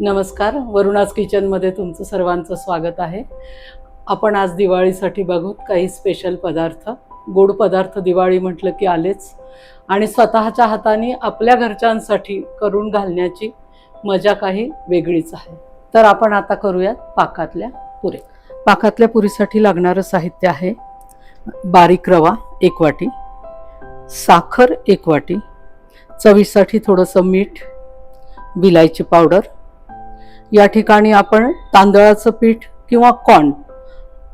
नमस्कार, वरुणाज किचनमध्ये तुमचं सर्वांचं स्वागत आहे. आपण आज दिवाळीसाठी बघूत काही स्पेशल पदार्थ. गोड पदार्थ दिवाळी म्हटलं की आलेच आणि स्वतःच्या हाताने आपल्या घरच्यांसाठी करून घालण्याची मजा काही वेगळीच आहे. तर आपण आता करूयात पाकातल्या पुऱ्या. पाकातल्या पुरीसाठी लागणारं साहित्य आहे: बारीक रवा 1 वाटी, साखर 1 वाटी, चवीसाठी थोडंसं मीठ, विलायची पावडर. या ठिकाणी आपण तांदळाचं पीठ किंवा कॉर्न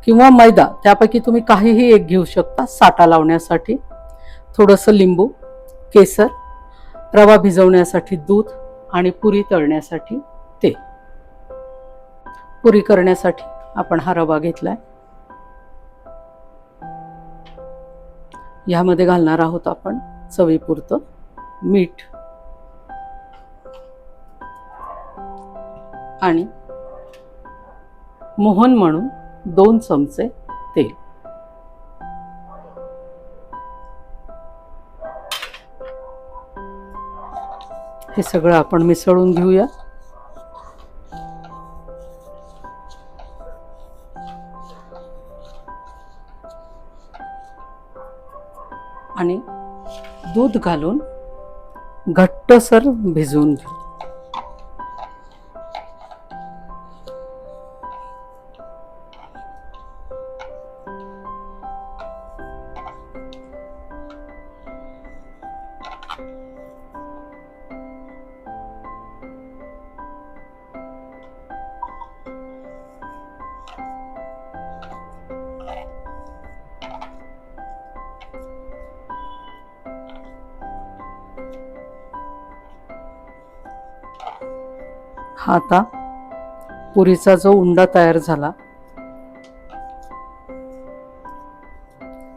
किंवा मैदा त्यापैकी तुम्ही काहीही एक घेऊ शकता. साठा लावण्यासाठी थोडंसं लिंबू, केसर, रवा भिजवण्यासाठी दूध आणि पुरी तळण्यासाठी तेल. पुरी करण्यासाठी आपण हा रवा घेतलाय. यामध्ये घालणार आहोत आपण चवीपुरतं मीठ आणि मोहन म्हणून 2 चमचे तेल. हे सगळं आपण मिसळून घेऊया. आणि दूध घालून घट्टसर भिजवून घेऊ. हा आता पुरीचा जो उंडा तयार झाला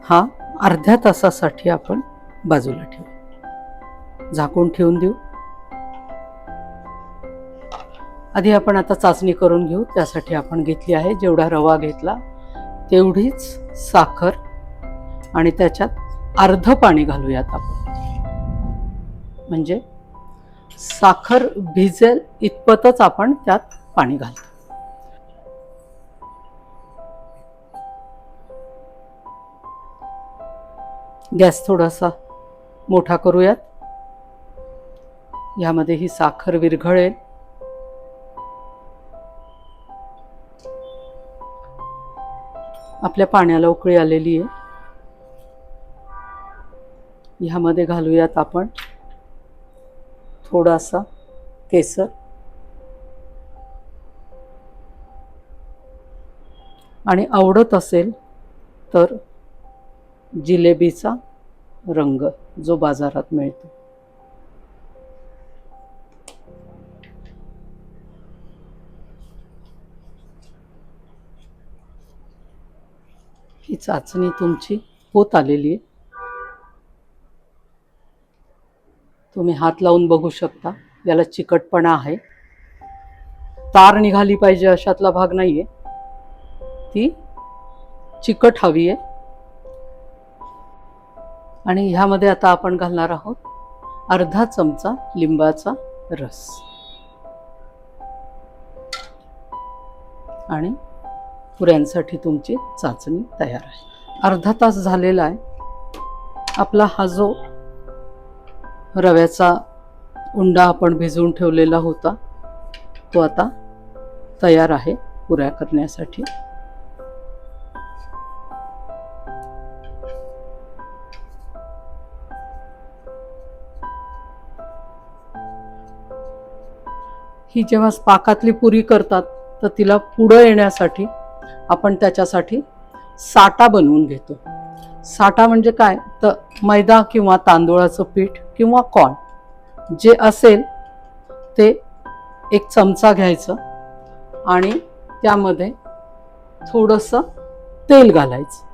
हा अर्ध्या तासासाठी आपण बाजूला ठेवू. झाकून ठेवून देऊ. आधी आपण आता चाचणी करून घेऊ. त्यासाठी आपण घेतली आहे, जेवढा रवा घेतला तेवढीच साखर आणि त्याच्यात अर्ध पाणी घालूयात आपण. म्हणजे साखर भिजेल इतपतच आपण त्यात पाणी घालतो. गॅस थोडासा मोठा करूयात. यामध्ये ही साखर विरघळेल. आपल्या पाण्याला उकळी आलेली आहे. ह्यामध्ये घालूयात आपण थोडासा केसर आणि आवडत असेल तर जिलेबीचा रंग जो बाजारात मिळतो. ही चाचणी तुमची होत आलेली आहे. तुम्ही हात लावून बघू शकता. याला चिकटपणा आहे. तार निघाली पाहिजे अशातला भाग नाहीये. ती चिकट हवी आहे. आणि ह्यामध्ये आता आपण घालणार आहोत अर्धा चमचा लिंबाचा रस. आणि पुऱ्यांसाठी तुमची चाचणी तयार आहे. अर्धा तास झालेला आहे. आपला हा जो रव्याचा उंडा आपण भिजवून ठेवलेला होता तो आता तयार आहे पुऱ्या करण्यासाठी. ही जेव्हा पाकातली पुरी करतात तर तिला पुढं येण्यासाठी आपण त्याच्यासाठी साठा बनवून घेतो. साठा म्हणजे काय तर मैदा किंवा तांदूळाचं पीठ किंवा कॉर्न जे असेल ते 1 चमचा घ्यायचं आणि त्यामध्ये थोडंसं तेल घालायचं.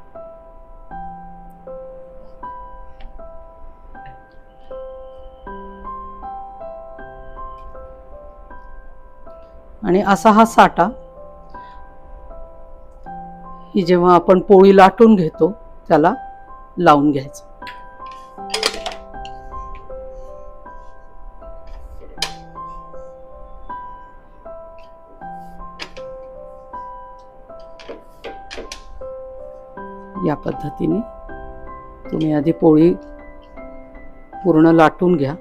आणि असा हा साठा ही जेव्हा आपण पोळी लाटून घेतो त्याला लावून घ्यायचं. या पद्धतीने तुम्ही आधी पोळी पूर्ण लाटून घ्या.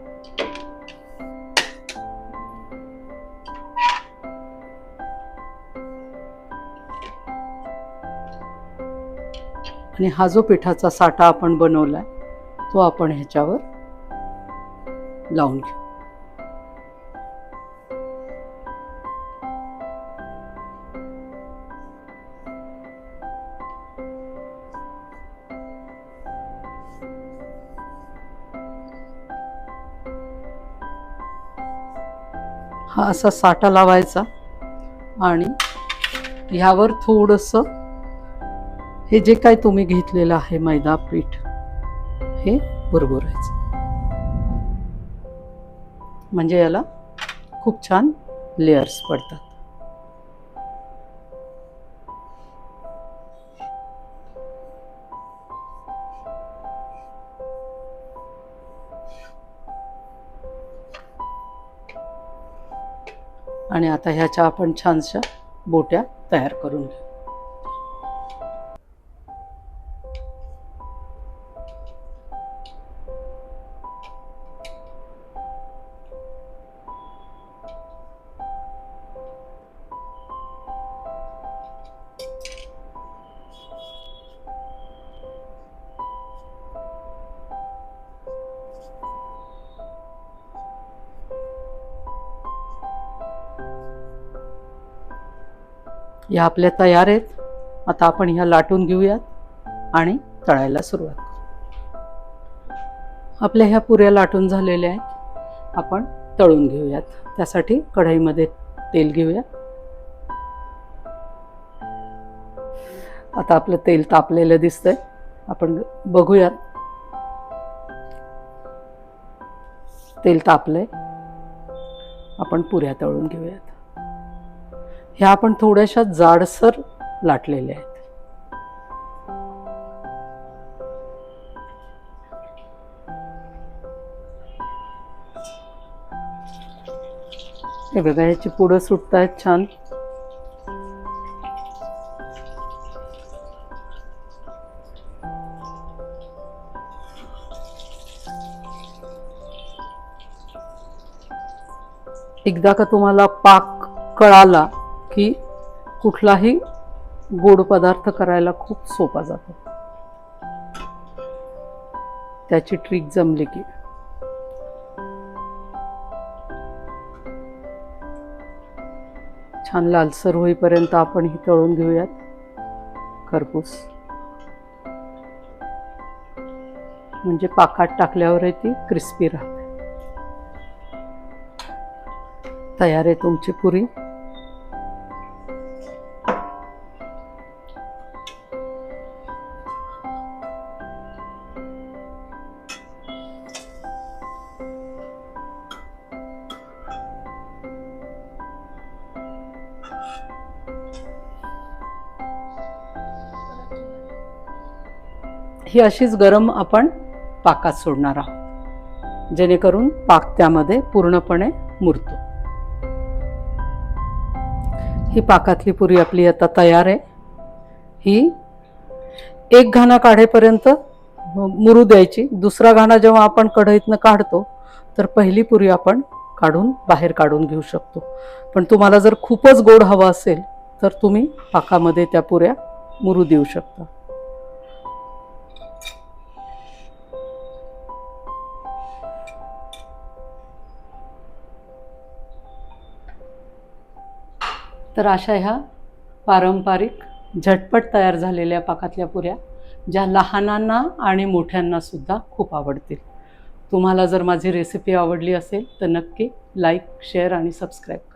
आणि हा जो पिठाचा साठा आपण बनवलाय तो आपण ह्याच्यावर लावून घेऊ. हा असा साठा लावायचा आणि ह्यावर थोडंसं हे जे काय तुम्ही घेतलेलं आहे मैदा पीठ हे भुरभुरायचं, म्हणजे याला खूप छान लेयर्स पडतात. आणि आता ह्याच्या आपण छानशा बोट्या तयार करून घेऊ. या आपल्या तयार आहेत. आता आपण ह्या लाटून घेऊयात आणि तळायला सुरुवात करू. आपल्या ह्या पुऱ्या लाटून झालेल्या आहेत, आपण तळून घेऊयात. त्यासाठी कढईमध्ये तेल घेऊयात. आता आपलं तेल तापलेलं दिसतंय, आपण बघूयात. तेल तापलंय, आपण पुऱ्या तळून घेऊयात. ह्या आपण थोड्याशा जाडसर लाटलेल्या आहेत. हे बघा, ह्याची पुढं सुटतायत छान. एकदा का तुम्हाला पाक कळाला की कुठलाही गोड पदार्थ करायला खूप सोपा जातो. त्याची ट्रिक जमली की छान लालसर होईपर्यंत आपण ही तळून घेऊयात खरपूस, म्हणजे पाकात टाकल्यावर ती क्रिस्पी राहते. तयार आहे तुमची पुरी. ही अशीच गरम आपण पाकात सोडणार आहोत, जेणेकरून पाक त्यामध्ये पूर्णपणे मुरतो. ही पाकातली पुरी आपली आता तयार आहे. ही एक घाणा काढेपर्यंत मुरू द्यायची. दुसरा घाणा जेव्हा आपण कढईतनं काढतो तर पहिली पुरी आपण बाहेर काढून घेऊ शकतो. पण तुम्हाला जर खूपच गोड हवं असेल तर तुम्ही पाकामध्ये त्या पुऱ्या मुरू देऊ शकता. तर अशा ह्या पारंपरिक झटपट तयार झालेल्या पाकातल्या पुऱ्या ज्या लहानांना आणि मोठ्यांना सुद्धा खूप आवडतील. तुम्हाला जर माझी रेसिपी आवडली असेल तर नक्की लाईक, शेअर आणि सबस्क्राईब करा.